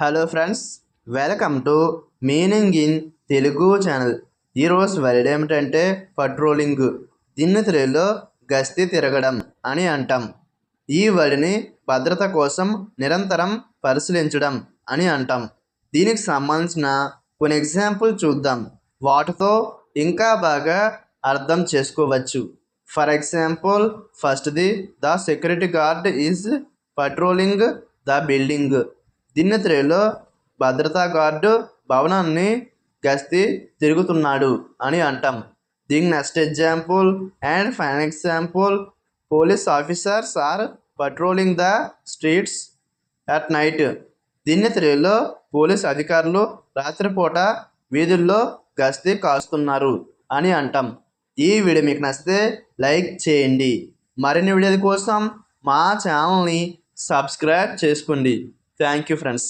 Hello friends, welcome to meaning in Telugu channel. ఈరోజు word ఏమిటంటే పట్రోలింగ్. దీన్ని తెలుగులో గస్తీ తిరగడం అని అంటాం. ఈ వర్డ్ని భద్రత కోసం నిరంతరం పరిశీలించడం అని అంటాం. దీనికి సంబంధించిన కొన్ని ఎగ్జాంపుల్ చూద్దాం. వాటితో ఇంకా బాగా అర్థం చేసుకోవచ్చు. ఫర్ ఎగ్జాంపుల్, ఫస్ట్ది, the security guard is patrolling the building. దీన్ని తెలుగులో భద్రతా గార్డు భవనాన్ని గస్తీ తిరుగుతున్నాడు అని అంటాం. దీని next example and final example, police officers are patrolling the streets at night. దీన్ని తెలుగులో పోలీస్ అధికారులు రాత్రిపూట వీధుల్లో గస్తీ కాస్తున్నారు అని అంటాం. ఈ వీడియో మీకు నచ్చితే లైక్ చేయండి. మరిన్ని వీడియోల కోసం మా ఛానల్ని సబ్స్క్రైబ్ చేసుకోండి. Thank you friends.